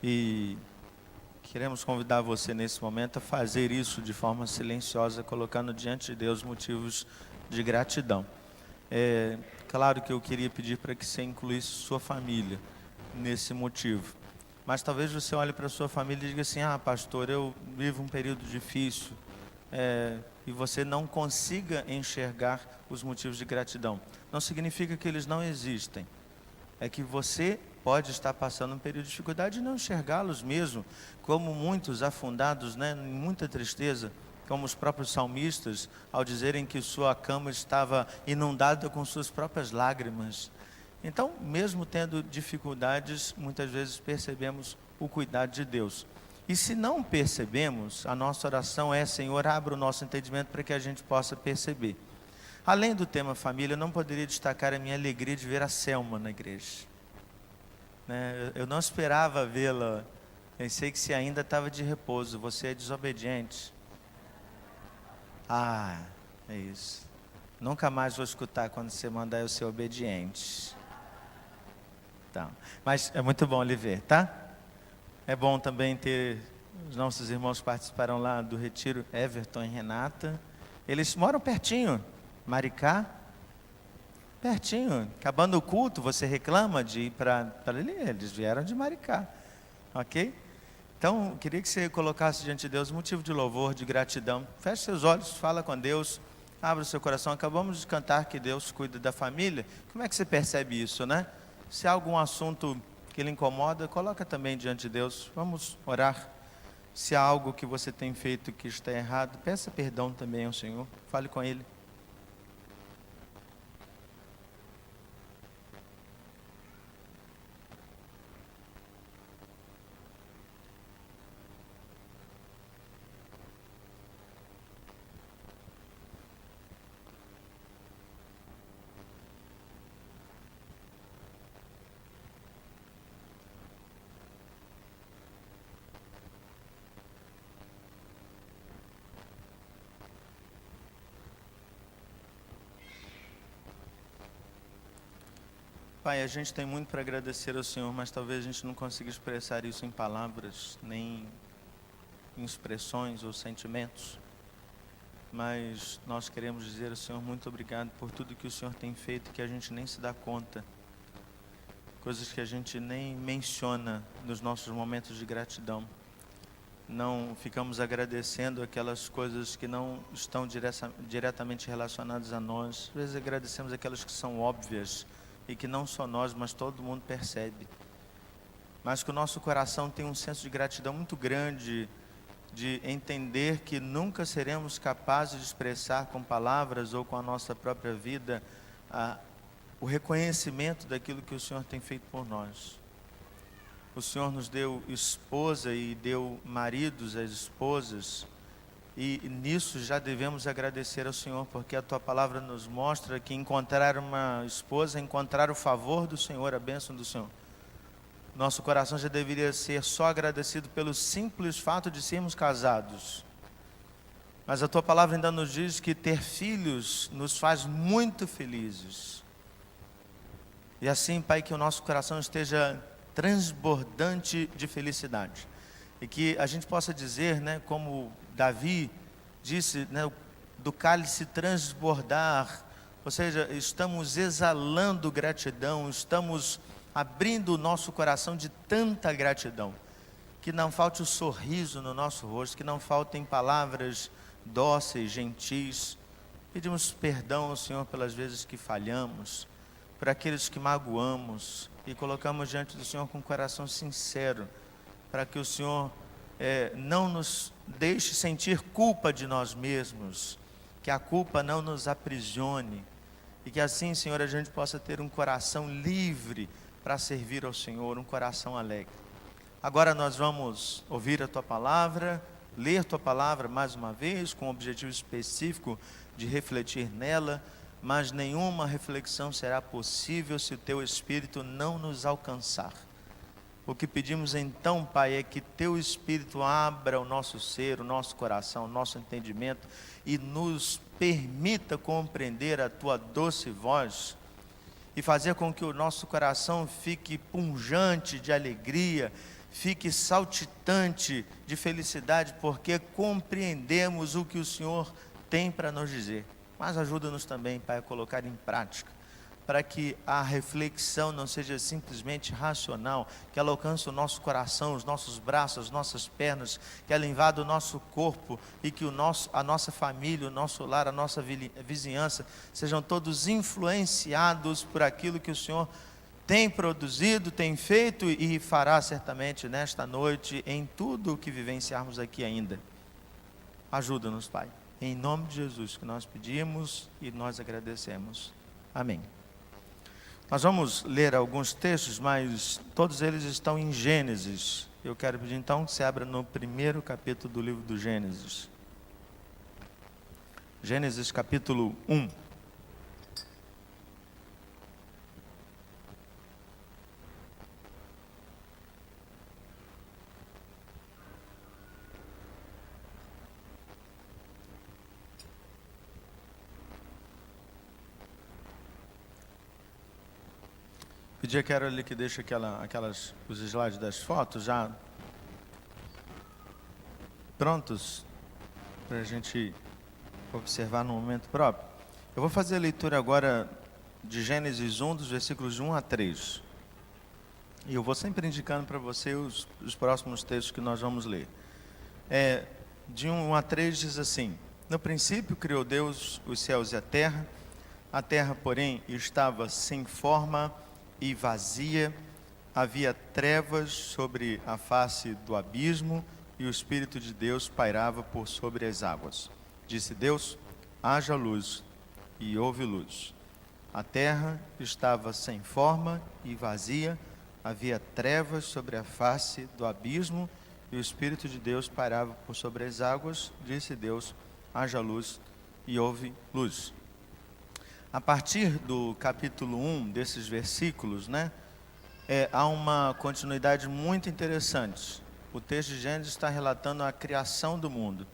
E queremos convidar você nesse momento a fazer isso de forma silenciosa, colocando diante de Deus motivos de gratidão. Claro que eu queria pedir para que você incluísse sua família nesse motivo. Mas talvez você olhe para a sua família e diga assim: ah, pastor, eu vivo um período difícil. E você não consiga enxergar os motivos de gratidão. Não significa que eles não existem. É que você pode estar passando um período de dificuldade e não enxergá-los mesmo, como muitos afundados, em muita tristeza, como os próprios salmistas, ao dizerem que sua cama estava inundada com suas próprias lágrimas. Então, mesmo tendo dificuldades, muitas vezes percebemos o cuidado de Deus. E se não percebemos, a nossa oração é: Senhor, abra o nosso entendimento para que a gente possa perceber. Além do tema família, eu não poderia destacar a minha alegria de ver a Selma na igreja. Eu não esperava vê-la. Pensei que se ainda estava de repouso. Você é desobediente. Ah, é isso. Nunca mais vou escutar quando você mandar eu ser obediente. Então, mas é muito bom lhe ver, tá? É bom também ter os nossos irmãos que participaram lá do retiro, Everton e Renata. Eles moram pertinho, Maricá. Pertinho. Acabando o culto, você reclama de ir para ali? Eles vieram de Maricá. Ok? Então, eu queria que você colocasse diante de Deus um motivo de louvor, de gratidão. Feche seus olhos, fala com Deus, abra o seu coração. Acabamos de cantar que Deus cuida da família. Como é que você percebe isso, né? Se há algum assunto que lhe incomoda, coloca também diante de Deus. Vamos orar. Se há algo que você tem feito que está errado, peça perdão também ao Senhor. Fale com Ele. Pai, a gente tem muito para agradecer ao Senhor, mas talvez a gente não consiga expressar isso em palavras, nem em expressões ou sentimentos. Mas nós queremos dizer ao Senhor muito obrigado por tudo que o Senhor tem feito, que a gente nem se dá conta. Coisas que a gente nem menciona nos nossos momentos de gratidão. Não ficamos agradecendo aquelas coisas que não estão diretamente relacionadas a nós. Às vezes agradecemos aquelas que são óbvias, e que não só nós, mas todo mundo percebe. Mas que o nosso coração tem um senso de gratidão muito grande, de entender que nunca seremos capazes de expressar com palavras ou com a nossa própria vida o reconhecimento daquilo que o Senhor tem feito por nós. O Senhor nos deu esposa e deu maridos às esposas, e nisso já devemos agradecer ao Senhor, porque a Tua palavra nos mostra que encontrar uma esposa é encontrar o favor do Senhor, a bênção do Senhor. Nosso coração já deveria ser só agradecido pelo simples fato de sermos casados. Mas a Tua palavra ainda nos diz que ter filhos nos faz muito felizes. E assim, Pai, que o nosso coração esteja transbordante de felicidade. E que a gente possa dizer, como Davi disse, do cálice transbordar, ou seja, estamos exalando gratidão, estamos abrindo o nosso coração de tanta gratidão, que não falte o sorriso no nosso rosto, que não faltem palavras dóceis, gentis. Pedimos perdão ao Senhor pelas vezes que falhamos, por aqueles que magoamos, e colocamos diante do Senhor com um coração sincero, para que o Senhor não nos deixe sentir culpa de nós mesmos, que a culpa não nos aprisione, e que assim, Senhor, a gente possa ter um coração livre para servir ao Senhor, um coração alegre. Agora nós vamos ouvir a Tua palavra, ler Tua palavra mais uma vez, com o objetivo específico de refletir nela, mas nenhuma reflexão será possível se o Teu Espírito não nos alcançar. O que pedimos então, Pai, é que Teu Espírito abra o nosso ser, o nosso coração, o nosso entendimento e nos permita compreender a Tua doce voz e fazer com que o nosso coração fique pungente de alegria, fique saltitante de felicidade, porque compreendemos o que o Senhor tem para nos dizer. Mas ajuda-nos também, Pai, a colocar em prática, para que a reflexão não seja simplesmente racional, que ela alcance o nosso coração, os nossos braços, as nossas pernas, que ela invada o nosso corpo e que a nossa família, o nosso lar, a nossa vizinhança sejam todos influenciados por aquilo que o Senhor tem produzido, tem feito e fará certamente nesta noite, em tudo o que vivenciarmos aqui ainda. Ajuda-nos, Pai. Em nome de Jesus que nós pedimos e nós agradecemos. Amém. Nós vamos ler alguns textos, mas todos eles estão em Gênesis. Eu quero pedir então que você abra no primeiro capítulo do livro do Gênesis. Gênesis capítulo 1. Pedir a Carol ali que deixe os slides das fotos já prontos para a gente observar no momento próprio. Eu vou fazer a leitura agora de Gênesis 1, dos versículos de 1 a 3. E eu vou sempre indicando para você os próximos textos que nós vamos ler. De 1 a 3 diz assim: No princípio criou Deus os céus e a terra, porém, estava sem forma e vazia, havia trevas sobre a face do abismo, e o Espírito de Deus pairava por sobre as águas. Disse Deus: haja luz, e houve luz. A terra estava sem forma e vazia, havia trevas sobre a face do abismo, e o Espírito de Deus pairava por sobre as águas. Disse Deus: haja luz, e houve luz. A partir do capítulo 1 desses versículos, há uma continuidade muito interessante. O texto de Gênesis está relatando a criação do mundo.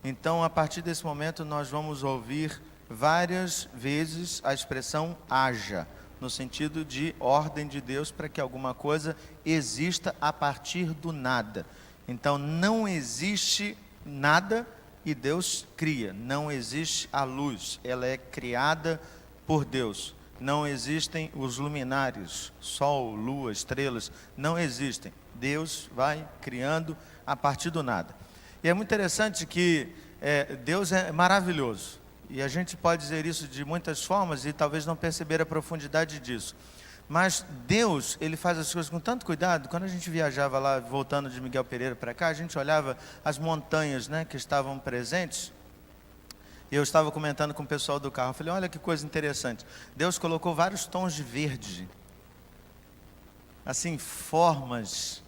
Então, a partir desse momento, nós vamos ouvir várias vezes a expressão haja, no sentido de ordem de Deus para que alguma coisa exista a partir do nada. Então, não existe nada e Deus cria. Não existe a luz, ela é criada por Deus. Não existem os luminares, sol, lua, estrelas, não existem. Deus vai criando a partir do nada. E é muito interessante que Deus é maravilhoso. E a gente pode dizer isso de muitas formas e talvez não perceber a profundidade disso. Mas Deus, Ele faz as coisas com tanto cuidado. Quando a gente viajava lá, voltando de Miguel Pereira para cá, a gente olhava as montanhas, que estavam presentes. E eu estava comentando com o pessoal do carro, eu falei: olha que coisa interessante, Deus colocou vários tons de verde, assim, formas.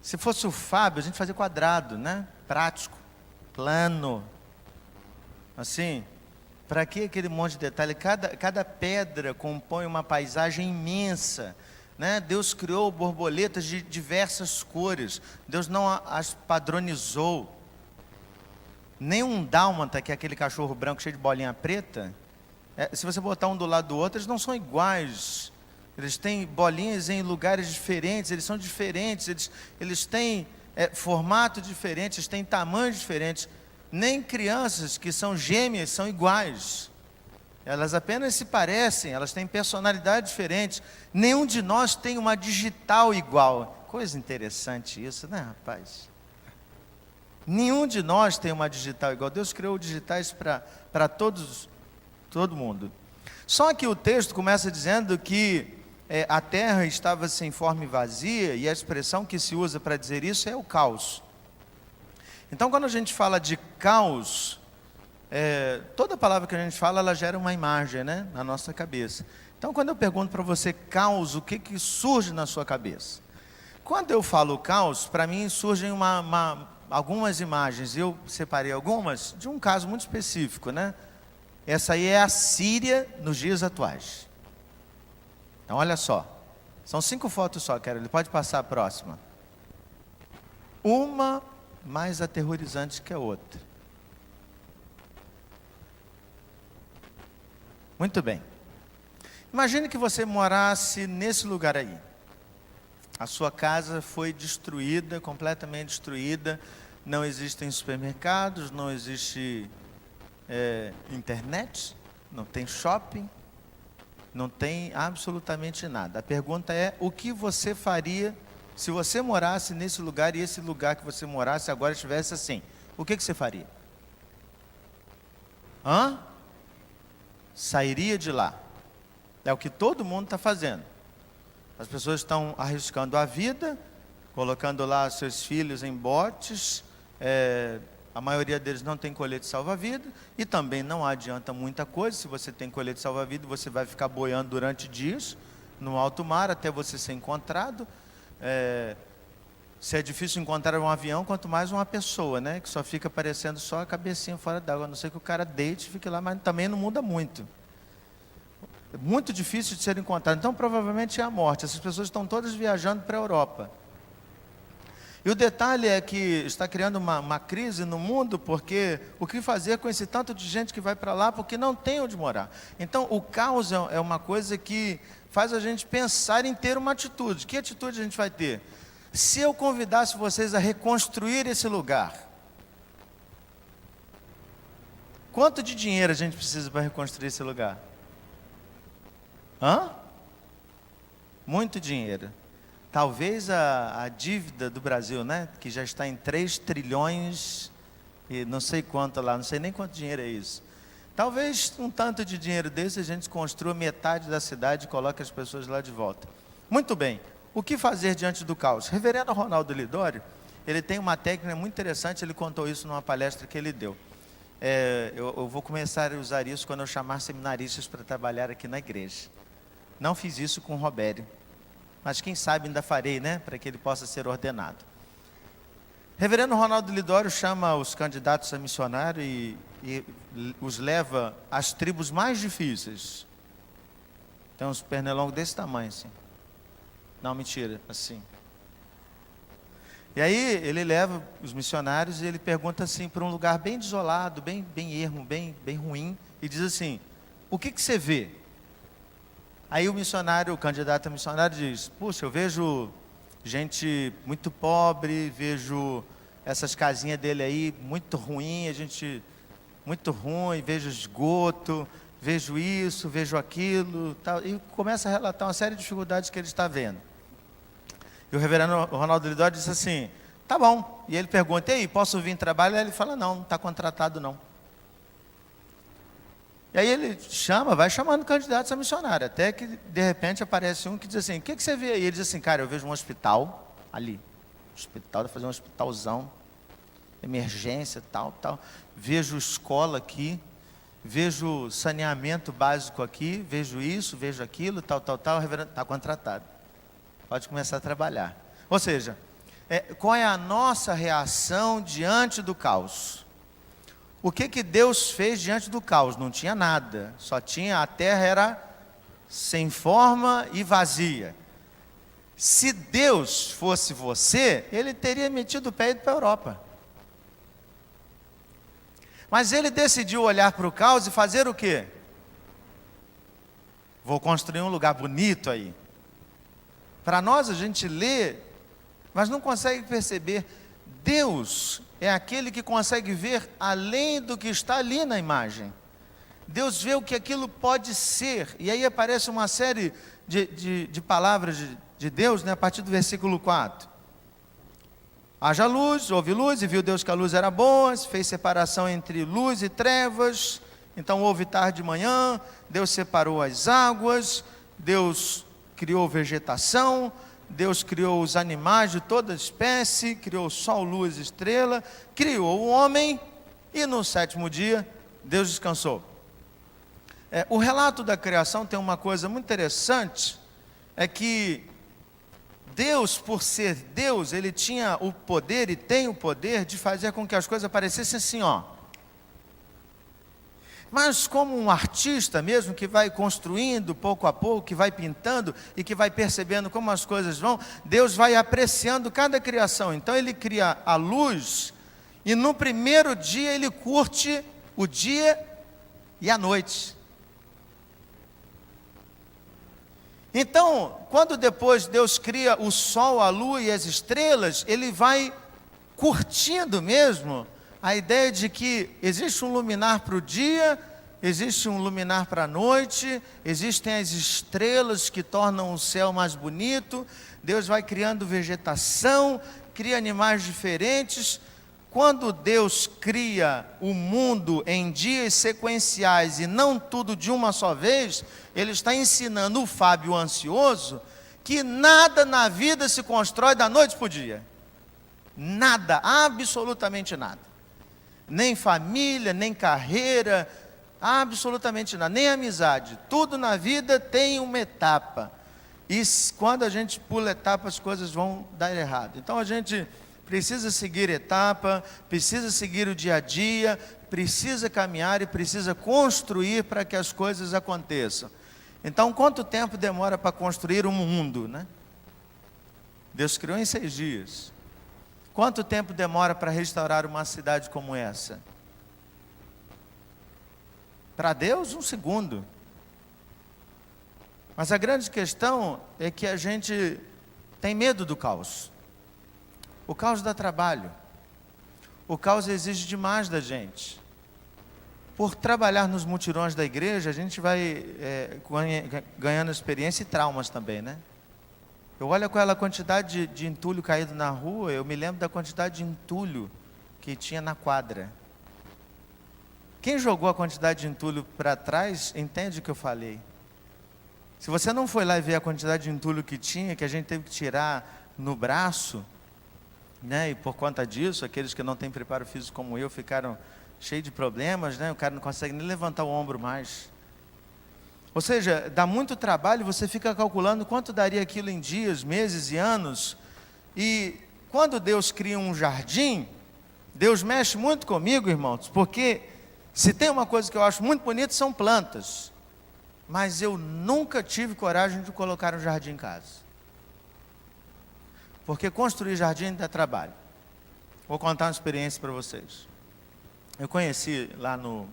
Se fosse o Fábio, a gente fazia quadrado, prático, plano, assim. Para que aquele monte de detalhe? Cada pedra compõe uma paisagem imensa, Deus criou borboletas de diversas cores, Deus não as padronizou. Nem um dálmata, que é aquele cachorro branco cheio de bolinha preta, se você botar um do lado do outro, eles não são iguais. Eles têm bolinhas em lugares diferentes, eles são diferentes, eles têm formato diferente, eles têm tamanhos diferentes. Nem crianças que são gêmeas são iguais. Elas apenas se parecem, elas têm personalidade diferente. Nenhum de nós tem uma digital igual. Coisa interessante isso, rapaz? Nenhum de nós tem uma digital igual. Deus criou digitais para todo mundo. Só que o texto começa dizendo que a terra estava sem forma e vazia, e a expressão que se usa para dizer isso é o caos. Então, quando a gente fala de caos, toda palavra que a gente fala, ela gera uma imagem, na nossa cabeça. Então, quando eu pergunto para você caos, o que surge na sua cabeça? Quando eu falo caos, para mim surgem algumas imagens. Eu separei algumas de um caso muito específico, Essa aí é a Síria nos dias atuais. Então, olha só. São 5 fotos só, Carol. Ele pode passar a próxima. Uma mais aterrorizante que a outra. Muito bem. Imagine que você morasse nesse lugar aí. A sua casa foi destruída, completamente destruída. Não existem supermercados, não existe internet, não tem shopping, não tem absolutamente nada. A pergunta é, o que você faria se você morasse nesse lugar e esse lugar que você morasse agora estivesse assim? O que você faria? Sairia de lá. É o que todo mundo está fazendo. As pessoas estão arriscando a vida, colocando lá seus filhos em botes. A maioria deles não tem colete salva-vida. E também não adianta muita coisa. Se você tem colete salva-vida, você vai ficar boiando durante dias no alto mar até você ser encontrado. Se é difícil encontrar um avião, quanto mais uma pessoa, né? Que só fica aparecendo só a cabecinha fora d'água. A não ser que o cara deite e fique lá, mas também não muda muito. É muito difícil de ser encontrado. Então, provavelmente é a morte. Essas pessoas estão todas viajando para a Europa. E o detalhe é que está criando uma crise no mundo, porque o que fazer com esse tanto de gente que vai para lá, porque não tem onde morar. Então, o caos é uma coisa que faz a gente pensar em ter uma atitude. Que atitude a gente vai ter? Se eu convidasse vocês a reconstruir esse lugar, quanto de dinheiro a gente precisa para reconstruir esse lugar? Muito dinheiro. Talvez a dívida do Brasil, né, que já está em 3 trilhões e não sei quanto lá, não sei nem quanto dinheiro é isso. Talvez um tanto de dinheiro desse a gente construa metade da cidade e coloque as pessoas lá de volta. Muito bem, o que fazer diante do caos? Reverendo Ronaldo Lidório, ele tem uma técnica muito interessante, ele contou isso numa palestra que ele deu. Eu vou começar a usar isso quando eu chamar seminaristas para trabalhar aqui na igreja. Não fiz isso com o Robério, mas quem sabe ainda farei, né, para que ele possa ser ordenado. Reverendo Ronaldo Lidório chama os candidatos a missionário e os leva às tribos mais difíceis. Tem uns pernilongos desse tamanho, assim. Não, mentira, assim. E aí ele leva os missionários e ele pergunta assim, para um lugar bem desolado, bem ermo, bem ruim, e diz assim, o que você vê? Aí o missionário, o candidato a missionário diz, puxa, eu vejo gente muito pobre, vejo essas casinhas dele aí muito ruim, muito ruim, vejo esgoto, vejo isso, vejo aquilo, tal, e começa a relatar uma série de dificuldades que ele está vendo. E o reverendo Ronaldo Lidório disse assim, tá bom. E ele pergunta, e aí, posso vir trabalhar? Ele fala, não está contratado não. E aí ele vai chamando candidatos a missionário, até que de repente aparece um que diz assim, o que você vê aí? Ele diz assim, cara, eu vejo um hospital ali, hospital, vai fazer um hospitalzão, emergência, tal. Vejo escola aqui, vejo saneamento básico aqui, vejo isso, vejo aquilo, tal, o reverendo está contratado. Pode começar a trabalhar. Ou seja, qual é a nossa reação diante do caos? O que Deus fez diante do caos? Não tinha nada, só tinha, a terra era sem forma e vazia. Se Deus fosse você, Ele teria metido o pé e ido para a Europa. Mas Ele decidiu olhar para o caos e fazer o quê? Vou construir um lugar bonito aí. Para nós a gente lê, mas não consegue perceber. Deus é aquele que consegue ver além do que está ali na imagem. Deus vê o que aquilo pode ser. E aí aparece uma série de palavras de Deus, né, a partir do versículo 4. Haja luz, houve luz, e viu Deus que a luz era boa, fez separação entre luz e trevas. Então houve tarde e manhã, Deus separou as águas, Deus criou vegetação, Deus criou os animais de toda espécie, criou sol, luz, estrela, criou o homem, e no 7º dia, Deus descansou. O relato da criação tem uma coisa muito interessante, é que Deus, por ser Deus, Ele tinha o poder e tem o poder de fazer com que as coisas parecessem assim, ó. Mas como um artista mesmo, que vai construindo pouco a pouco, que vai pintando e que vai percebendo como as coisas vão, Deus vai apreciando cada criação. Então Ele cria a luz e no primeiro dia Ele curte o dia e a noite. Então, quando depois Deus cria o sol, a lua e as estrelas, Ele vai curtindo mesmo a ideia de que existe um luminar para o dia, existe um luminar para a noite, existem as estrelas que tornam o céu mais bonito. Deus vai criando vegetação, cria animais diferentes. Quando Deus cria o mundo em dias sequenciais e não tudo de uma só vez, Ele está ensinando o Fábio ansioso que nada na vida se constrói da noite para o dia. Nada, absolutamente nada. Nem família, nem carreira, absolutamente nada, nem amizade. Tudo na vida tem uma etapa. E quando a gente pula etapa, as coisas vão dar errado. Então a gente precisa seguir etapa, precisa seguir o dia a dia, precisa caminhar e precisa construir para que as coisas aconteçam. Então, quanto tempo demora para construir um mundo, né? Deus criou em 6 dias. Quanto tempo demora para restaurar uma cidade como essa? Para Deus, 1 segundo. Mas a grande questão é que a gente tem medo do caos. O caos dá trabalho. O caos exige demais da gente. Por trabalhar nos mutirões da igreja, a gente vai ganhando experiência e traumas também, né? Eu olho aquela quantidade de entulho caído na rua, eu me lembro da quantidade de entulho que tinha na quadra. Quem jogou a quantidade de entulho para trás, entende o que eu falei. Se você não foi lá e ver a quantidade de entulho que tinha, que a gente teve que tirar no braço, né? E por conta disso, aqueles que não têm preparo físico como eu, ficaram cheios de problemas, né? O cara não consegue nem levantar o ombro mais. Ou seja, dá muito trabalho, você fica calculando quanto daria aquilo em dias, meses e anos. E quando Deus cria um jardim, Deus mexe muito comigo, irmãos, porque se tem uma coisa que eu acho muito bonita, são plantas. Mas eu nunca tive coragem de colocar um jardim em casa. Porque construir jardim dá trabalho. Vou contar uma experiência para vocês. Eu conheci lá no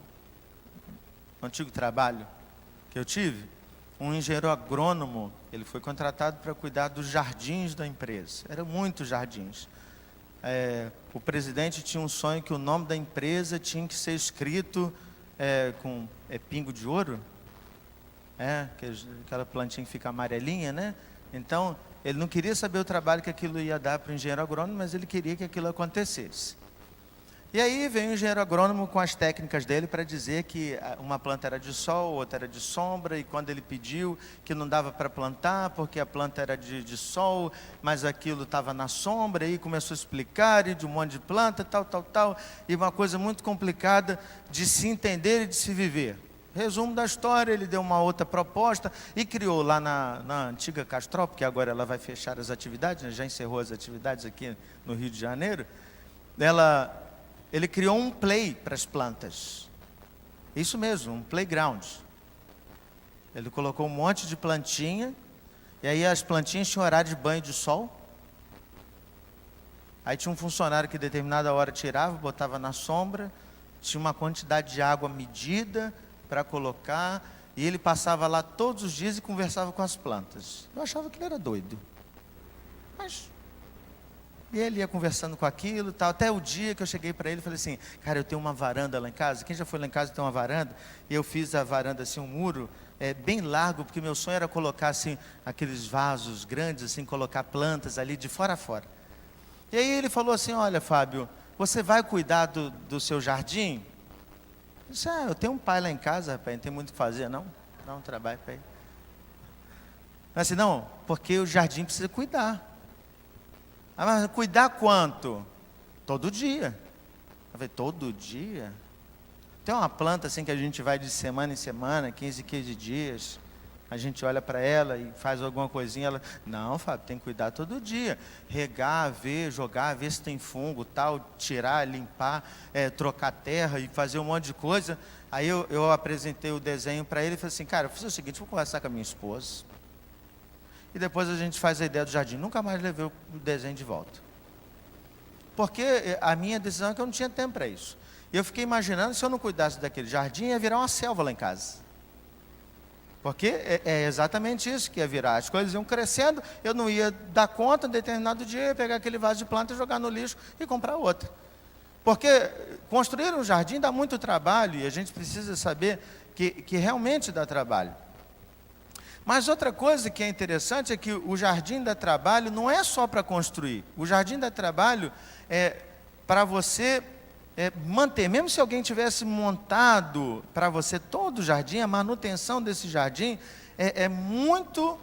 antigo trabalho que eu tive, um engenheiro agrônomo. Ele foi contratado para cuidar dos jardins da empresa. Eram muitos jardins. O presidente tinha um sonho que o nome da empresa tinha que ser escrito com pingo de ouro. Aquela plantinha que fica amarelinha, né? Então, ele não queria saber o trabalho que aquilo ia dar para o engenheiro agrônomo, mas ele queria que aquilo acontecesse. E aí veio o engenheiro agrônomo com as técnicas dele para dizer que uma planta era de sol, outra era de sombra, e quando ele pediu que não dava para plantar, porque a planta era de sol, mas aquilo estava na sombra, e aí começou a explicar, e de um monte de planta, tal, e uma coisa muito complicada de se entender e de se viver. Resumo da história, ele deu uma outra proposta e criou lá na antiga Castrol, porque agora ela vai fechar as atividades, né? Já encerrou as atividades aqui no Rio de Janeiro. Ele criou um play para as plantas. Isso mesmo, um playground. Ele colocou um monte de plantinha, e aí as plantinhas tinham horário de banho de sol. Aí tinha um funcionário que determinada hora tirava, botava na sombra, tinha uma quantidade de água medida para colocar, e ele passava lá todos os dias e conversava com as plantas. Eu achava que ele era doido. Mas e ele ia conversando com aquilo, tal, até o dia que eu cheguei para ele e falei assim: cara, eu tenho uma varanda lá em casa. Quem já foi lá em casa tem uma varanda? E eu fiz a varanda assim, um muro bem largo, porque meu sonho era colocar assim, aqueles vasos grandes, assim, colocar plantas ali de fora a fora. E aí ele falou assim: olha, Fábio, você vai cuidar do seu jardim? Eu disse: eu tenho um pai lá em casa, rapaz, não tem muito o que fazer, não. Dá um trabalho para ele. Mas assim, não, porque o jardim precisa cuidar. Mas cuidar quanto? Todo dia. Eu falei: todo dia? Tem uma planta assim que a gente vai de semana em semana, 15 dias. A gente olha para ela e faz alguma coisinha. Ela: não, Fábio, tem que cuidar todo dia. Regar, ver, jogar, ver se tem fungo, tal, tirar, limpar, trocar terra e fazer um monte de coisa. Aí eu apresentei o desenho para ele e falei assim: cara, eu fiz o seguinte, vou conversar com a minha esposa. E depois a gente faz a ideia do jardim. Nunca mais levei o desenho de volta. Porque a minha decisão é que eu não tinha tempo para isso. E eu fiquei imaginando, se eu não cuidasse daquele jardim, ia virar uma selva lá em casa. Porque é exatamente isso que ia virar. As coisas iam crescendo, eu não ia dar conta, em determinado dia, eu ia pegar aquele vaso de planta e jogar no lixo e comprar outra. Porque construir um jardim dá muito trabalho, e a gente precisa saber que realmente dá trabalho. Mas outra coisa que é interessante é que o jardim dá trabalho não é só para construir. O jardim dá trabalho para você manter. Mesmo se alguém tivesse montado para você todo o jardim, a manutenção desse jardim é muito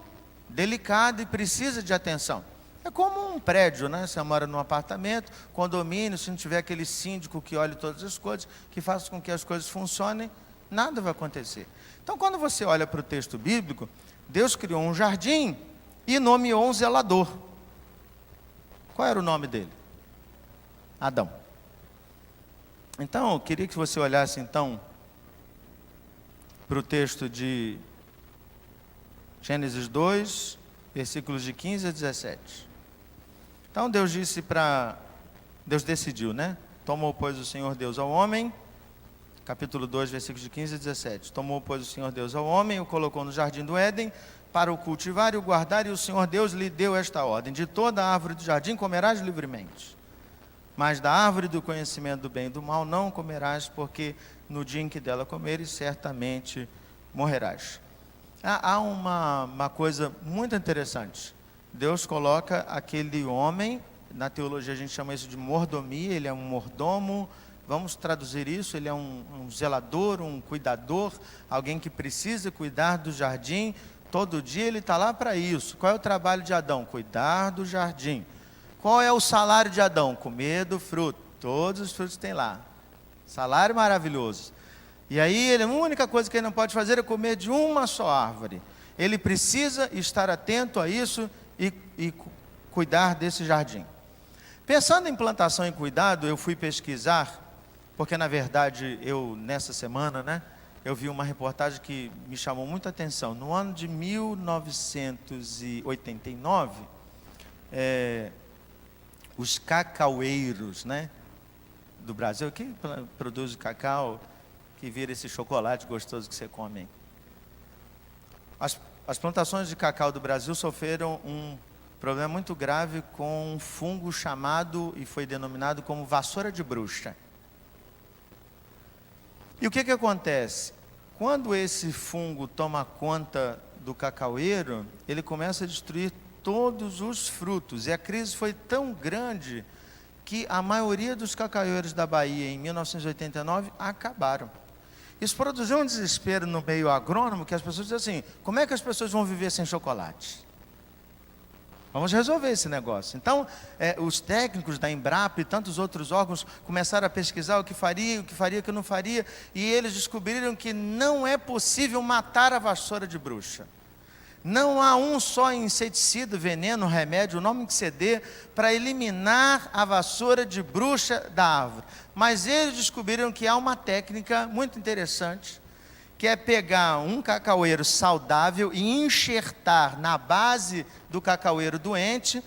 delicada e precisa de atenção. É como um prédio, né? Você mora num apartamento, condomínio, se não tiver aquele síndico que olhe todas as coisas, que faça com que as coisas funcionem, nada vai acontecer. Então, quando você olha para o texto bíblico, Deus criou um jardim e nomeou um zelador. Qual era o nome dele? Adão. Então, eu queria que você olhasse então para o texto de Gênesis 2, versículos de 15 a 17. Então Deus decidiu, né? Tomou, pois, o Senhor Deus ao homem, capítulo 2, versículos de 15 a 17. Tomou, pois, o Senhor Deus ao homem, o colocou no jardim do Éden, para o cultivar e o guardar, e o Senhor Deus lhe deu esta ordem: de toda a árvore do jardim comerás livremente, mas da árvore do conhecimento do bem e do mal não comerás, porque no dia em que dela comeres, certamente morrerás. Há uma coisa muito interessante. Deus coloca aquele homem, na teologia a gente chama isso de mordomia, ele é um mordomo, vamos traduzir isso, ele é um zelador, um cuidador, alguém que precisa cuidar do jardim, todo dia ele está lá para isso. Qual é o trabalho de Adão? Cuidar do jardim. Qual é o salário de Adão? Comer do fruto, todos os frutos tem lá, salário maravilhoso. E aí a única coisa que ele não pode fazer é comer de uma só árvore. Ele precisa estar atento a isso e cuidar desse jardim. Pensando em plantação e cuidado, eu fui pesquisar, porque na verdade nessa semana, né, eu vi uma reportagem que me chamou muita atenção. No ano de 1989, os cacaueiros, né, do Brasil, que produz cacau, que vira esse chocolate gostoso que você come, hein? As plantações de cacau do Brasil sofreram um problema muito grave com um fungo chamado, e foi denominado como vassoura de bruxa. E o que acontece? Quando esse fungo toma conta do cacaueiro, ele começa a destruir todos os frutos. E a crise foi tão grande que a maioria dos cacaueiros da Bahia, em 1989, acabaram. Isso produziu um desespero no meio agrônomo, que as pessoas dizem assim: como é que as pessoas vão viver sem chocolate? Vamos resolver esse negócio. Então, os técnicos da Embrapa e tantos outros órgãos começaram a pesquisar o que faria, o que não faria, e eles descobriram que não é possível matar a vassoura de bruxa. Não há um só inseticida, veneno, remédio, o nome que você dê, para eliminar a vassoura de bruxa da árvore. Mas eles descobriram que há uma técnica muito interessante, que é pegar um cacaueiro saudável e enxertar na base do cacaueiro doente,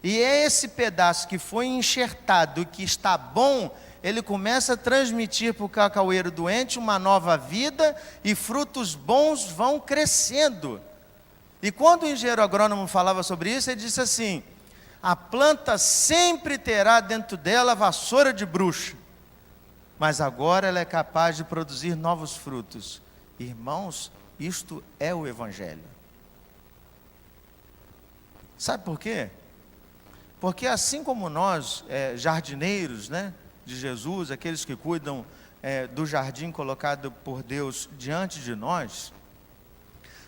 e esse pedaço que foi enxertado, que está bom, ele começa a transmitir para o cacaueiro doente uma nova vida, e frutos bons vão crescendo. E quando o engenheiro agrônomo falava sobre isso, ele disse assim: a planta sempre terá dentro dela vassoura de bruxa, mas agora ela é capaz de produzir novos frutos. Irmãos, isto é o Evangelho. Sabe por quê? Porque assim como nós, jardineiros, né, de Jesus, aqueles que cuidam do jardim colocado por Deus diante de nós,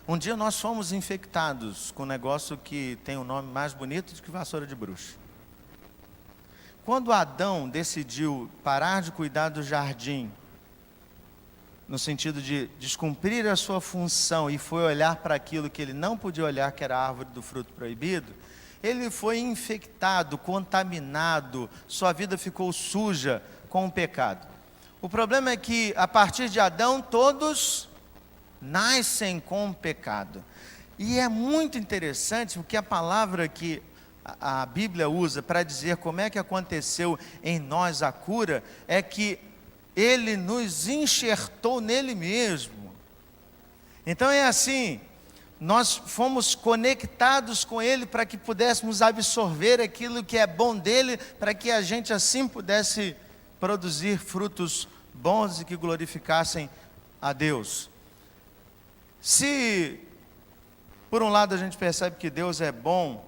um dia nós fomos infectados com um negócio que tem um nome mais bonito do que vassoura de bruxa. Quando Adão decidiu parar de cuidar do jardim, no sentido de descumprir a sua função, e foi olhar para aquilo que ele não podia olhar, que era a árvore do fruto proibido, ele foi infectado, contaminado, sua vida ficou suja com o pecado. O problema é que a partir de Adão todos nascem com pecado. E é muito interessante, porque a palavra que a Bíblia usa para dizer como é que aconteceu em nós a cura, é que Ele nos enxertou nele mesmo. Então é assim, nós fomos conectados com Ele para que pudéssemos absorver aquilo que é bom dEle, para que a gente assim pudesse produzir frutos bons e que glorificassem a Deus. Se, por um lado, a gente percebe que Deus é bom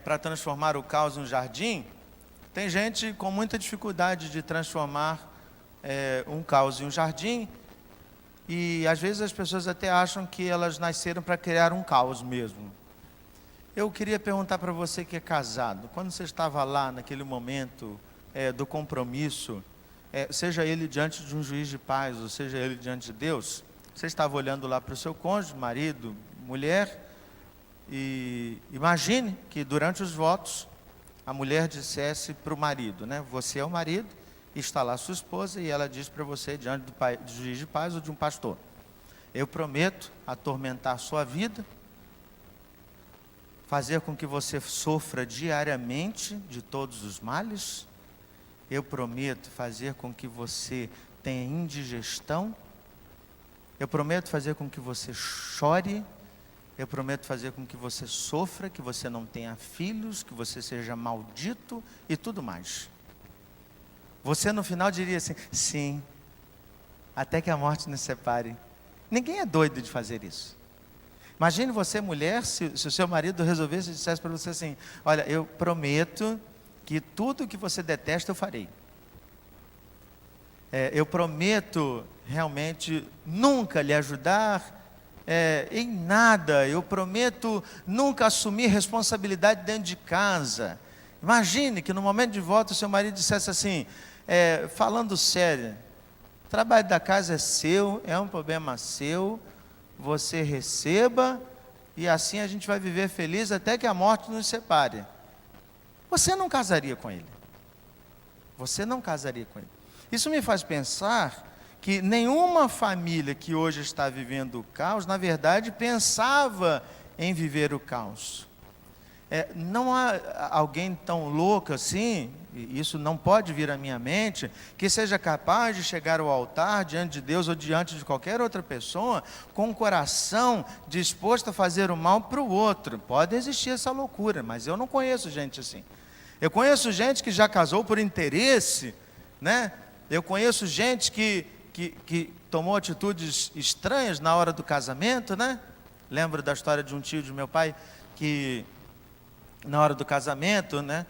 para transformar o caos em um jardim, tem gente com muita dificuldade de transformar um caos em um jardim, e às vezes as pessoas até acham que elas nasceram para criar um caos mesmo. Eu queria perguntar para você que é casado, quando você estava lá naquele momento do compromisso, seja ele diante de um juiz de paz, ou seja ele diante de Deus, você estava olhando lá para o seu cônjuge, marido, mulher, e imagine que durante os votos, a mulher dissesse para o marido, né? Você é o marido, está lá sua esposa, e ela diz para você, diante do juiz de paz ou de um pastor: eu prometo atormentar sua vida, fazer com que você sofra diariamente de todos os males, eu prometo fazer com que você tenha indigestão, eu prometo fazer com que você chore, eu prometo fazer com que você sofra, que você não tenha filhos, que você seja maldito e tudo mais. Você no final diria assim: sim, até que a morte nos separe. Ninguém é doido de fazer isso. Imagine você, mulher, se o seu marido resolvesse e dissesse para você assim: olha, eu prometo que tudo que você detesta eu farei. Eu prometo realmente nunca lhe ajudar em nada, eu prometo nunca assumir responsabilidade dentro de casa. Imagine que no momento de voto o seu marido dissesse assim, falando sério: o trabalho da casa é seu, é um problema seu, você receba, e assim a gente vai viver feliz até que a morte nos separe. Você não casaria com ele. Você não casaria com ele. Isso me faz pensar que nenhuma família que hoje está vivendo o caos, na verdade, pensava em viver o caos. Não há alguém tão louco assim, e isso não pode vir à minha mente, que seja capaz de chegar ao altar diante de Deus ou diante de qualquer outra pessoa com um coração disposto a fazer o mal para o outro. Pode existir essa loucura, mas eu não conheço gente assim. Eu conheço gente que já casou por interesse, né? Eu conheço gente que tomou atitudes estranhas na hora do casamento, né? Lembro da história de um tio de meu pai que na hora do casamento, né?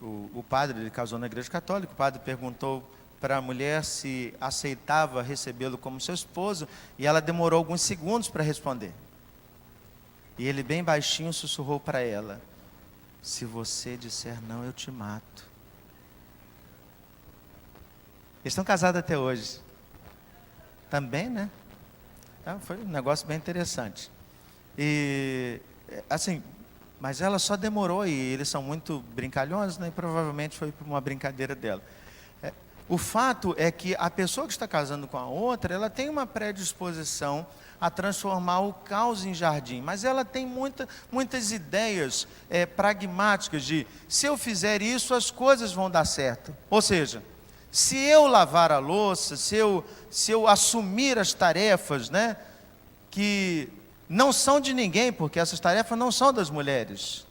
O padre, ele casou na igreja católica, o padre perguntou para a mulher se aceitava recebê-lo como seu esposo, e ela demorou alguns segundos para responder. E ele bem baixinho sussurrou para ela: se você disser não, eu te mato. Eles estão casados até hoje. Também, né? Foi um negócio bem interessante. E, assim, mas ela só demorou, e eles são muito brincalhões, né? E provavelmente foi por uma brincadeira dela. O fato é que a pessoa que está casando com a outra, ela tem uma predisposição a transformar o caos em jardim, mas ela tem muitas ideias pragmáticas de: se eu fizer isso, as coisas vão dar certo. Ou seja, se eu lavar a louça, se eu assumir as tarefas, né, que não são de ninguém, porque essas tarefas não são das mulheres,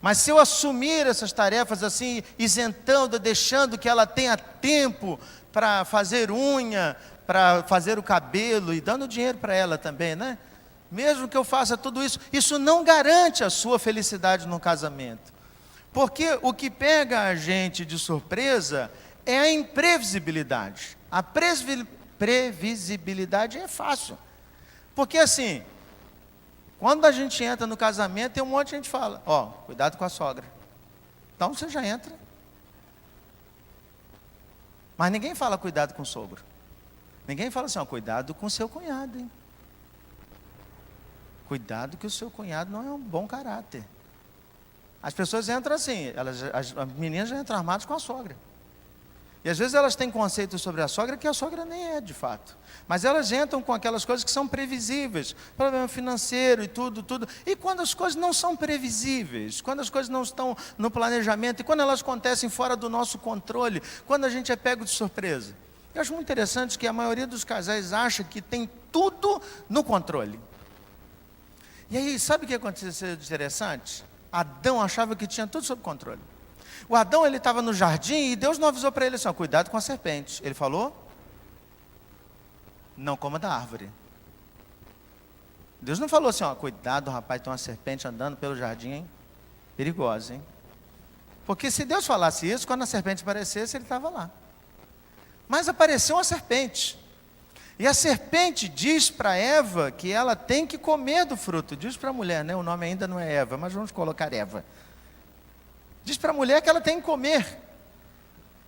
mas se eu assumir essas tarefas assim, isentando, deixando que ela tenha tempo para fazer unha, para fazer o cabelo, e dando dinheiro para ela também, né? Mesmo que eu faça tudo isso, isso não garante a sua felicidade no casamento. Porque o que pega a gente de surpresa é a imprevisibilidade. A previsibilidade é fácil. Porque assim, quando a gente entra no casamento, tem um monte de gente que fala: ó, cuidado com a sogra. Então você já entra. Mas ninguém fala cuidado com o sogro. Ninguém fala assim: ó, cuidado com o seu cunhado, hein? Cuidado que o seu cunhado não é um bom caráter. As pessoas entram assim, as meninas já entram armadas com a sogra. E às vezes elas têm conceitos sobre a sogra que a sogra nem é de fato. Mas elas entram com aquelas coisas que são previsíveis, problema financeiro e tudo. E quando as coisas não são previsíveis, quando as coisas não estão no planejamento, e quando elas acontecem fora do nosso controle, quando a gente é pego de surpresa, Eu acho muito interessante que a maioria dos casais acha que tem tudo no controle. E aí, sabe o que aconteceu de interessante? Adão achava que tinha tudo sob controle. O Adão, ele estava no jardim e Deus não avisou para ele assim, ó, cuidado com a serpente. Ele falou, não coma da árvore. Deus não falou assim, ó, cuidado, rapaz, tem uma serpente andando pelo jardim, hein? Perigosa, hein? Porque se Deus falasse isso, quando a serpente aparecesse, ele estava lá. Mas apareceu uma serpente. E a serpente diz para Eva que ela tem que comer do fruto. Diz para a mulher, né? O nome ainda não é Eva, mas vamos colocar Eva. Diz para a mulher que ela tem que comer.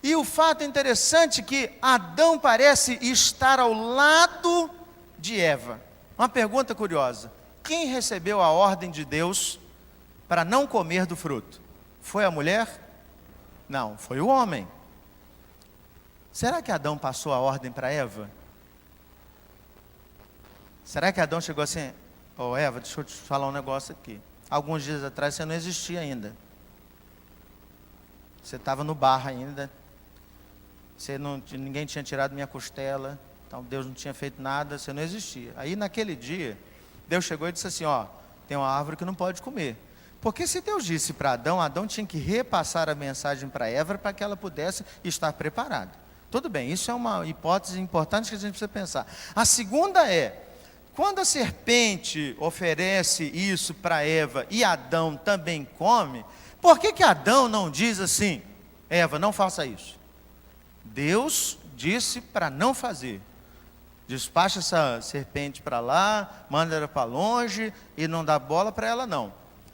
E o fato interessante é que Adão parece estar ao lado de Eva. Uma pergunta curiosa. Quem recebeu a ordem de Deus para não comer do fruto? Foi a mulher? Não, foi o homem. Será que Adão passou a ordem para Eva? Será que Adão chegou assim, ô Eva, deixa eu te falar um negócio aqui. Alguns dias atrás você não existia ainda. Você estava no barro ainda. Ninguém tinha tirado minha costela. Então Deus não tinha feito nada, você não existia. Aí naquele dia, Deus chegou e disse assim, ó, tem uma árvore que não pode comer. Porque se Deus disse para Adão, Adão tinha que repassar a mensagem para Eva para que ela pudesse estar preparada. Tudo bem, isso é uma hipótese importante que a gente precisa pensar. A segunda é, quando a serpente oferece isso para Eva e Adão também come, por que Adão não diz assim, Eva, não faça isso? Deus disse para não fazer. Despacha essa serpente para lá, manda ela para longe e não dá bola para ela não.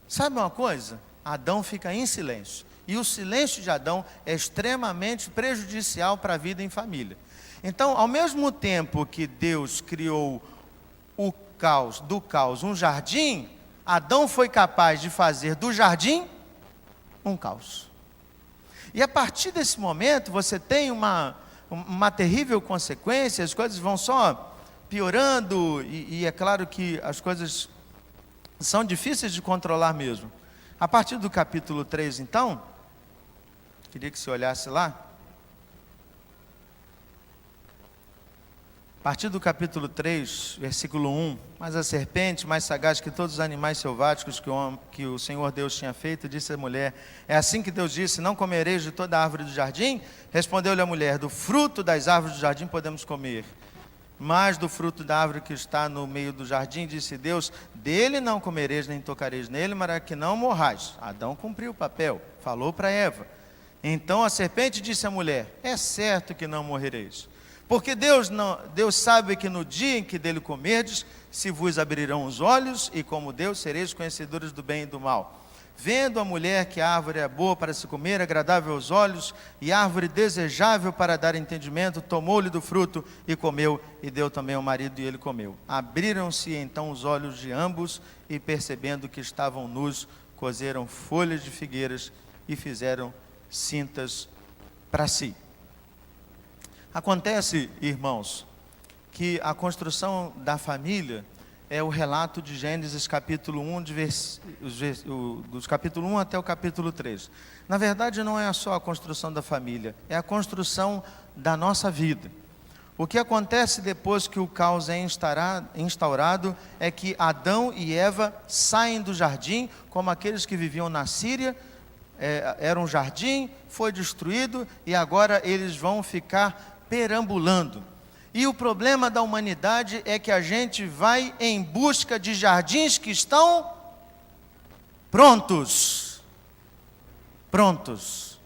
Sabe uma coisa? Adão fica em silêncio. E o silêncio de Adão é extremamente prejudicial para a vida em família. Então, ao mesmo tempo que Deus criou do caos um jardim, Adão foi capaz de fazer do jardim um caos. E a partir desse momento, você tem uma terrível consequência, as coisas vão só piorando, e é claro que as coisas são difíceis de controlar mesmo. A partir do capítulo 3, então, queria que você olhasse lá. A partir do capítulo 3, versículo 1, mas a serpente, mais sagaz que todos os animais selváticos que o Senhor Deus tinha feito, disse à mulher, é assim que Deus disse, não comereis de toda a árvore do jardim? Respondeu-lhe a mulher, do fruto das árvores do jardim podemos comer, mas do fruto da árvore que está no meio do jardim, disse Deus, dele não comereis nem tocareis nele, para que não morrais. Adão cumpriu o papel, falou para Eva. Então a serpente disse à mulher, é certo que não morrereis. Porque Deus sabe que no dia em que dele comerdes, se vos abrirão os olhos, e como Deus sereis conhecedores do bem e do mal. Vendo a mulher que a árvore é boa para se comer, agradável aos olhos, e árvore desejável para dar entendimento, tomou-lhe do fruto e comeu, e deu também ao marido e ele comeu. Abriram-se então os olhos de ambos, e percebendo que estavam nus, cozeram folhas de figueiras e fizeram cintas para si. Acontece, irmãos, que a construção da família é o relato de Gênesis capítulo 1, dos capítulo 1 até o capítulo 3. Na verdade, não é só a construção da família, é a construção da nossa vida. O que acontece depois que o caos é instaurado é que Adão e Eva saem do jardim, como aqueles que viviam na Síria, era um jardim, foi destruído e agora eles vão ficar perambulando. E o problema da humanidade é que a gente vai em busca de jardins que estão prontos. Prontos.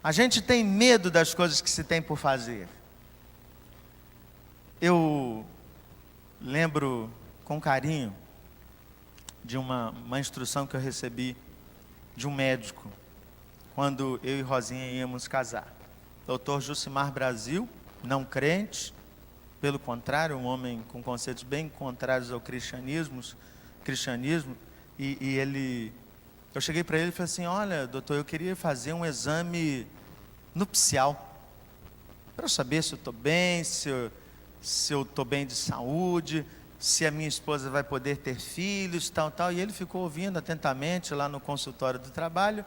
A gente tem medo das coisas que se tem por fazer. Eu lembro com carinho de uma instrução que eu recebi de um médico, quando eu e Rosinha íamos casar. Dr. Jucimar Brasil, não crente, pelo contrário, um homem com conceitos bem contrários ao cristianismo, eu cheguei para ele e falei assim, olha, doutor, eu queria fazer um exame nupcial, para eu saber se eu estou bem, se eu estou bem de saúde, se a minha esposa vai poder ter filhos, tal. E ele ficou ouvindo atentamente lá no consultório do trabalho,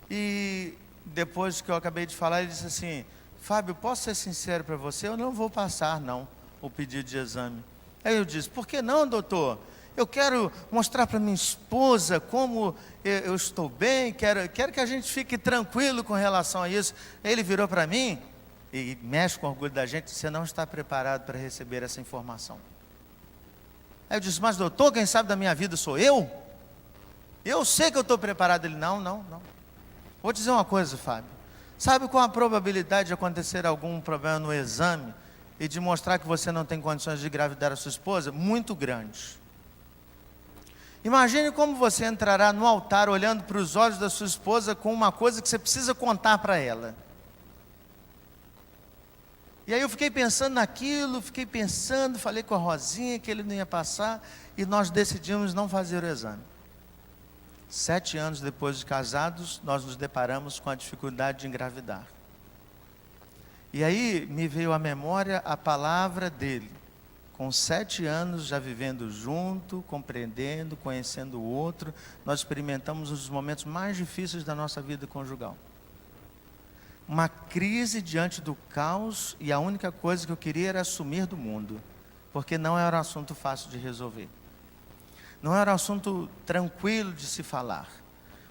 e depois que eu acabei de falar, ele disse assim, Fábio, posso ser sincero para você? Eu não vou passar, não, o pedido de exame. Aí eu disse, por que não, doutor? Eu quero mostrar para minha esposa como eu estou bem, quero que a gente fique tranquilo com relação a isso. Ele virou para mim e mexe com o orgulho da gente, você não está preparado para receber essa informação. Aí eu disse, mas doutor, quem sabe da minha vida sou eu? Eu sei que eu estou preparado. Ele, não. Vou dizer uma coisa, Fábio. Sabe qual a probabilidade de acontecer algum problema no exame e de mostrar que você não tem condições de engravidar a sua esposa? Muito grande. Imagine como você entrará no altar olhando para os olhos da sua esposa com uma coisa que você precisa contar para ela. E aí eu fiquei pensando naquilo, falei com a Rosinha que ele não ia passar e nós decidimos não fazer o exame. 7 anos depois de casados, nós nos deparamos com a dificuldade de engravidar. E aí me veio à memória a palavra dele. Com 7 anos já vivendo junto, compreendendo, conhecendo o outro, nós experimentamos um dos momentos mais difíceis da nossa vida conjugal. Uma crise diante do caos e a única coisa que eu queria era sumir do mundo, porque não era um assunto fácil de resolver. Não era um assunto tranquilo de se falar.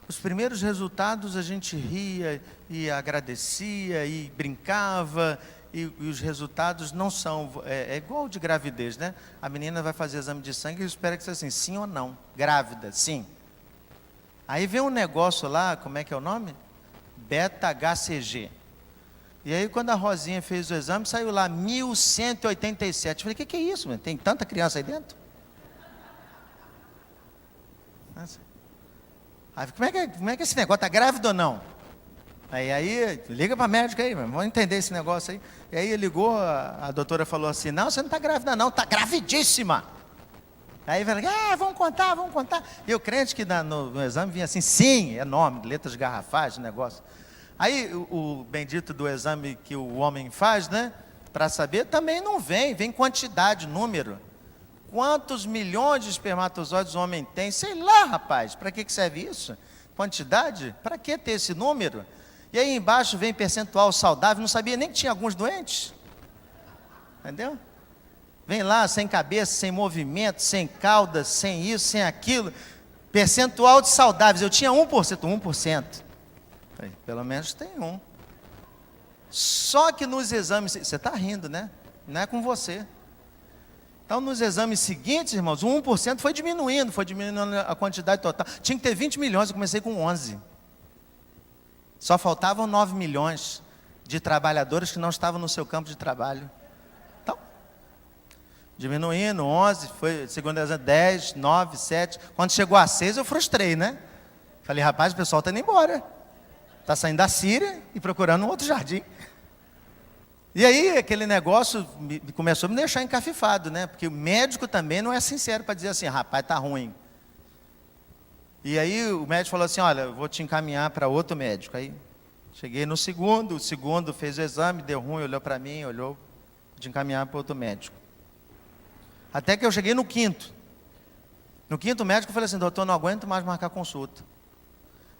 Os primeiros resultados a gente ria e agradecia e brincava, e os resultados não são, é igual de gravidez, né? A menina vai fazer exame de sangue e espera que seja assim, sim ou não, grávida, sim. Aí vem um negócio lá, como é que é o nome? Beta-HCG. E aí quando a Rosinha fez o exame, saiu lá 1187. Eu falei, o que é isso, mano? Tem tanta criança aí dentro? Aí, como é que esse negócio, está grávido ou não? Aí liga para a médica aí, vamos entender esse negócio aí. E aí ligou, a doutora falou assim, não, você não está grávida não, está gravidíssima. Aí falei, vamos contar. E eu crente que no exame vinha assim, sim, é nome, letras garrafais, negócio. Aí o bendito do exame que o homem faz, né, para saber, também não vem quantidade, número. Quantos milhões de espermatozoides o homem tem? Sei lá, rapaz, para que serve isso? Quantidade? Para que ter esse número? E aí embaixo vem percentual saudável, não sabia nem que tinha alguns doentes. Entendeu? Vem lá sem cabeça, sem movimento, sem cauda, sem isso, sem aquilo. Percentual de saudáveis, eu tinha 1%. Falei, pelo menos tem um. Só que nos exames, você está rindo, né? Não é com você. Então, nos exames seguintes, irmãos, o 1% foi diminuindo a quantidade total. Tinha que ter 20 milhões, eu comecei com 11. Só faltavam 9 milhões de trabalhadores que não estavam no seu campo de trabalho. Então, diminuindo, 11, foi segundo exame, 10, 9, 7. Quando chegou a 6, eu frustrei, né? Falei, rapaz, o pessoal está indo embora. Está saindo da Síria e procurando um outro jardim. E aí aquele negócio começou a me deixar encafifado, né? Porque o médico também não é sincero para dizer assim, rapaz, está ruim. E aí o médico falou assim, olha, eu vou te encaminhar para outro médico. Aí cheguei no segundo, o segundo fez o exame, deu ruim, olhou para mim, vou te encaminhar para outro médico. Até que eu cheguei no quinto. No quinto médico eu falei assim, doutor, não aguento mais marcar consulta.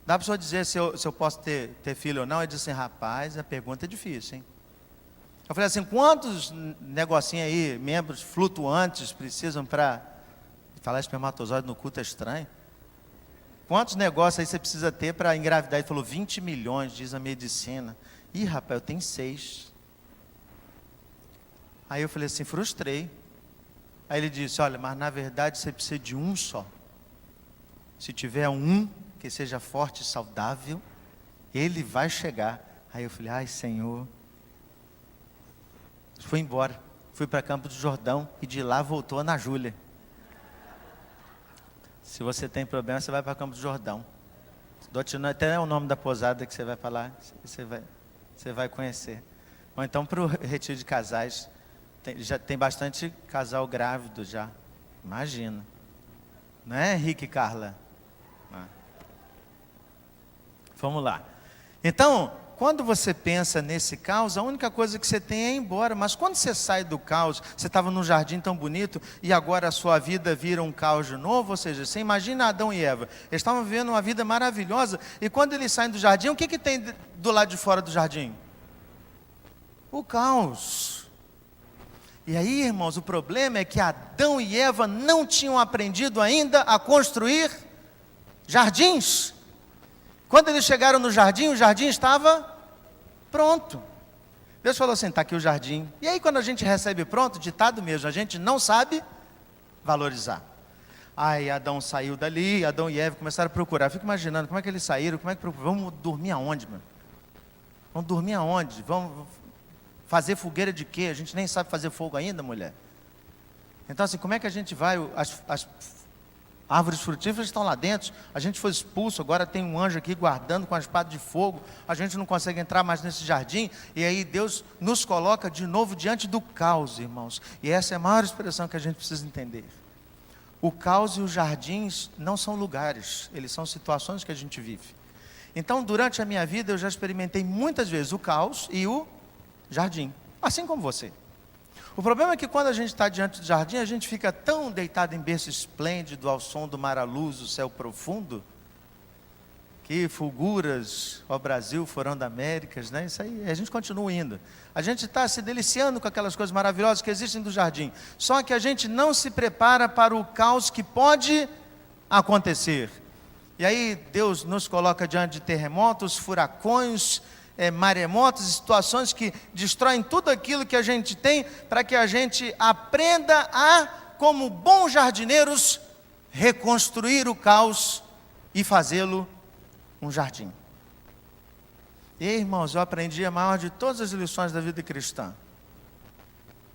Dá para o senhor dizer se eu posso ter filho ou não? Ele disse assim, rapaz, a pergunta é difícil, hein? Eu falei assim, quantos negocinhos aí, membros flutuantes precisam para... Falar espermatozoide no culto é estranho. Quantos negócios aí você precisa ter para engravidar? Ele falou, 20 milhões, diz a medicina. Ih, rapaz, eu tenho 6. Aí eu falei assim, frustrei. Aí ele disse, olha, mas na verdade você precisa de um só. Se tiver um que seja forte e saudável, ele vai chegar. Aí eu falei, ai Senhor... Fui embora, fui para Campos do Jordão e de lá voltou a Ana Júlia. Se você tem problema, você vai para Campos do Jordão. Até é o nome da pousada que você vai falar, você vai conhecer. Ou então para o retiro de casais, já tem bastante casal grávido já, imagina. Não é, Henrique e Carla? Vamos lá. Então... Quando você pensa nesse caos, a única coisa que você tem é ir embora. Mas quando você sai do caos, você estava num jardim tão bonito e agora a sua vida vira um caos de novo. Ou seja, você imagina Adão e Eva. Eles estavam vivendo uma vida maravilhosa. E quando eles saem do jardim, o que tem do lado de fora do jardim? o caos. E aí, irmãos, o problema é que Adão e Eva não tinham aprendido ainda a construir jardins. Quando eles chegaram no jardim, o jardim estava pronto. Deus falou assim, está aqui o jardim. E aí quando a gente recebe pronto, ditado mesmo, a gente não sabe valorizar. Aí Adão saiu dali, Adão e Eva começaram a procurar. Eu fico imaginando, como é que eles saíram, como é que vamos dormir aonde, mano? Vamos dormir aonde? Vamos fazer fogueira de quê? A gente nem sabe fazer fogo ainda, mulher. Então assim, como é que a gente vai? As árvores frutíferas estão lá dentro, a gente foi expulso, agora tem um anjo aqui guardando com a espada de fogo, a gente não consegue entrar mais nesse jardim, e aí Deus nos coloca de novo diante do caos, irmãos. E essa é a maior expressão que a gente precisa entender. O caos e os jardins não são lugares, eles são situações que a gente vive. Então, durante a minha vida, eu já experimentei muitas vezes o caos e o jardim, assim como você. O problema é que quando a gente está diante do jardim, a gente fica tão deitado em berço esplêndido, ao som do mar à luz, o céu profundo, que fulguras, ó Brasil, forando Américas, né? Isso aí, a gente continua indo. A gente está se deliciando com aquelas coisas maravilhosas que existem do jardim. Só que a gente não se prepara para o caos que pode acontecer. E aí Deus nos coloca diante de terremotos, furacões, maremotos, situações que destroem tudo aquilo que a gente tem, para que a gente aprenda a, como bons jardineiros, reconstruir o caos e fazê-lo um jardim. E irmãos, eu aprendi a maior de todas as lições da vida cristã,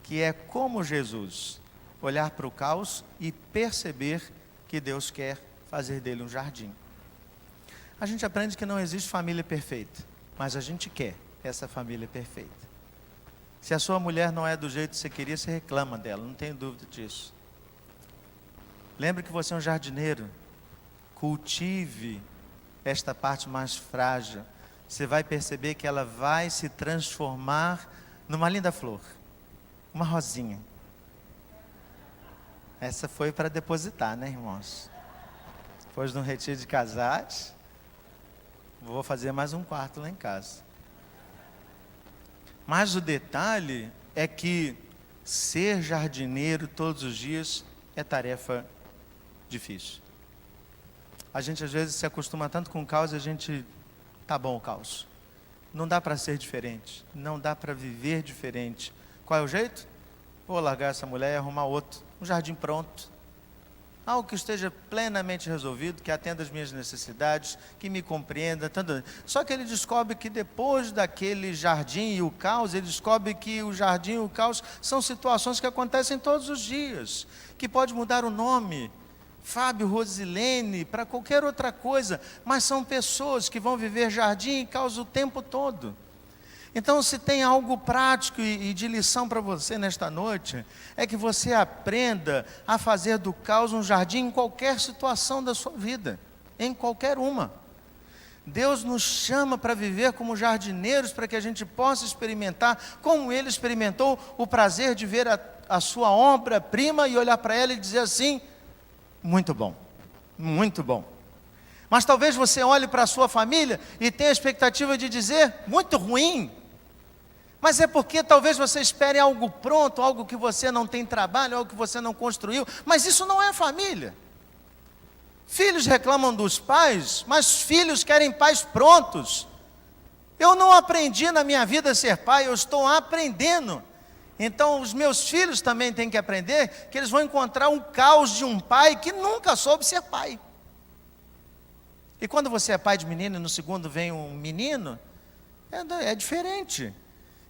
que é como Jesus olhar para o caos e perceber que Deus quer fazer dele um jardim. A gente aprende que não existe família perfeita, mas a gente quer essa família perfeita. Se a sua mulher não é do jeito que você queria, você reclama dela, não tenho dúvida disso. Lembre que você é um jardineiro. Cultive esta parte mais frágil. Você vai perceber que ela vai se transformar numa linda flor, uma rosinha. Essa foi para depositar, né, irmãos? Depois de um retiro de casais, vou fazer mais um quarto lá em casa. Mas o detalhe é que ser jardineiro todos os dias é tarefa difícil. A gente às vezes se acostuma tanto com o caos, a gente, tá bom o caos. Não dá para ser diferente, não dá para viver diferente. Qual é o jeito? Vou largar essa mulher e arrumar outro, um jardim pronto. Algo que esteja plenamente resolvido, que atenda às minhas necessidades, que me compreenda. Tanto. Só que ele descobre que depois daquele jardim e o caos, ele descobre que o jardim e o caos são situações que acontecem todos os dias, que pode mudar o nome, Fábio, Rosilene, para qualquer outra coisa, mas são pessoas que vão viver jardim e caos o tempo todo. Então, se tem algo prático e de lição para você nesta noite, é que você aprenda a fazer do caos um jardim em qualquer situação da sua vida, em qualquer uma. Deus nos chama para viver como jardineiros, para que a gente possa experimentar, como Ele experimentou, o prazer de ver a sua obra-prima e olhar para ela e dizer assim, muito bom, muito bom. Mas talvez você olhe para a sua família e tenha a expectativa de dizer, muito ruim. Mas é porque talvez você espere algo pronto, algo que você não tem trabalho, algo que você não construiu. Mas isso não é família. Filhos reclamam dos pais, mas filhos querem pais prontos. Eu não aprendi na minha vida a ser pai, eu estou aprendendo. Então os meus filhos também têm que aprender que eles vão encontrar um caos de um pai que nunca soube ser pai. E quando você é pai de menino e no segundo vem um menino, é diferente.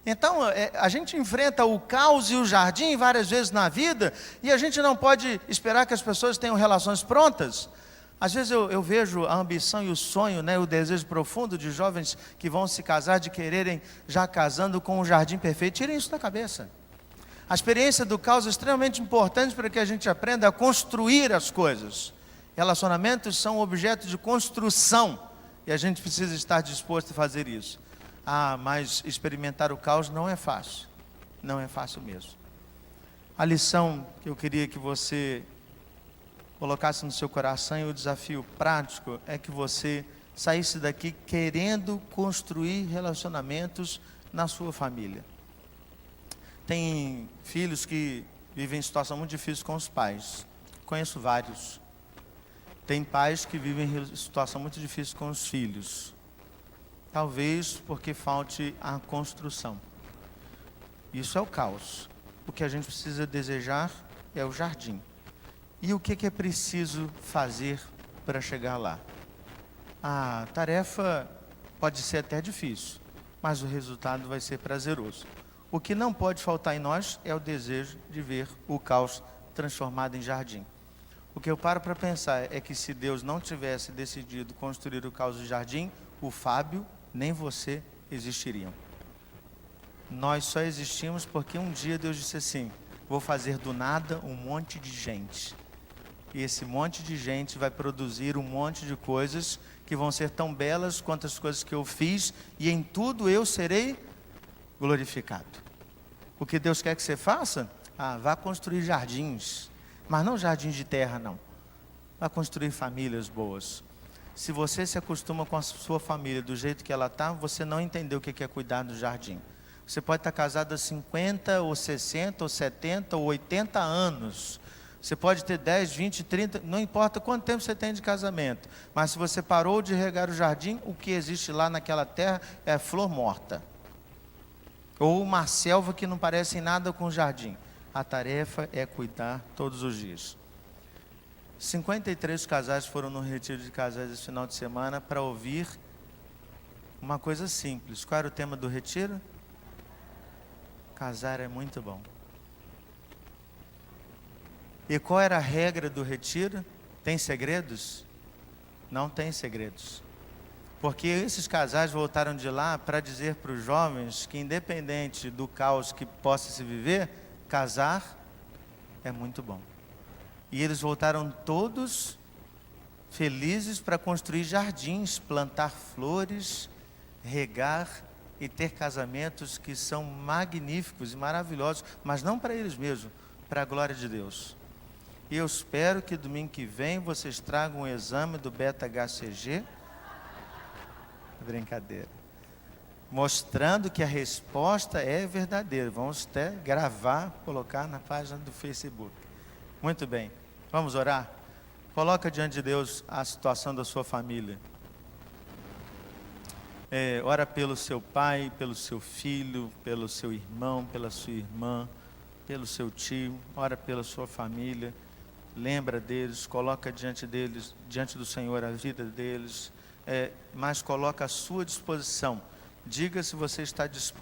Então, a gente enfrenta o caos e o jardim várias vezes na vida, e a gente não pode esperar que as pessoas tenham relações prontas. Às vezes eu vejo a ambição e o sonho, né, o desejo profundo de jovens que vão se casar, de quererem, já casando com um jardim perfeito. Tirem isso da cabeça. A experiência do caos é extremamente importante para que a gente aprenda a construir as coisas. Relacionamentos são objeto de construção, e a gente precisa estar disposto a fazer isso. Mas experimentar o caos não é fácil. Não é fácil mesmo. A lição que eu queria que você colocasse no seu coração, e o desafio prático, é que você saísse daqui querendo construir relacionamentos na sua família. Tem filhos que vivem em situação muito difícil com os pais. Conheço vários. Tem pais que vivem em situação muito difícil com os filhos. Talvez porque falte a construção. Isso é o caos. O que a gente precisa desejar é o jardim. E o que é preciso fazer para chegar lá? A tarefa pode ser até difícil, mas o resultado vai ser prazeroso. O que não pode faltar em nós é o desejo de ver o caos transformado em jardim. O que eu paro para pensar é que se Deus não tivesse decidido construir o caos em jardim, o Fábio nem você existiriam. Nós só existimos porque um dia Deus disse assim: vou fazer do nada um monte de gente. E esse monte de gente vai produzir um monte de coisas que vão ser tão belas quanto as coisas que eu fiz, e em tudo eu serei glorificado. O que Deus quer que você faça? Vá construir jardins, mas não jardins de terra, não. Vá construir famílias boas. Se você se acostuma com a sua família do jeito que ela está, você não entendeu o que é cuidar do jardim. Você pode estar casado há 50, ou 60, ou 70, ou 80 anos. Você pode ter 10, 20, 30, não importa quanto tempo você tem de casamento. Mas se você parou de regar o jardim, o que existe lá naquela terra é flor morta. Ou uma selva que não parece em nada com o jardim. A tarefa é cuidar todos os dias. 53 casais foram no retiro de casais esse final de semana para ouvir uma coisa simples. Qual era o tema do retiro? Casar é muito bom. E qual era a regra do retiro? Tem segredos? Não tem segredos. Porque esses casais voltaram de lá para dizer para os jovens que, independente do caos que possa se viver, casar é muito bom. E eles voltaram todos felizes para construir jardins, plantar flores, regar e ter casamentos que são magníficos e maravilhosos, mas não para eles mesmos, para a glória de Deus. E eu espero que domingo que vem vocês tragam um exame do beta-HCG. Brincadeira. Mostrando que a resposta é verdadeira. Vamos até gravar, colocar na página do Facebook. Muito bem. Vamos orar? Coloca diante de Deus a situação da sua família. Ora pelo seu pai, pelo seu filho, pelo seu irmão, pela sua irmã, pelo seu tio. Ora pela sua família. Lembra deles, coloca diante deles, diante do Senhor a vida deles, mas coloca à sua disposição. Diga se você está disposto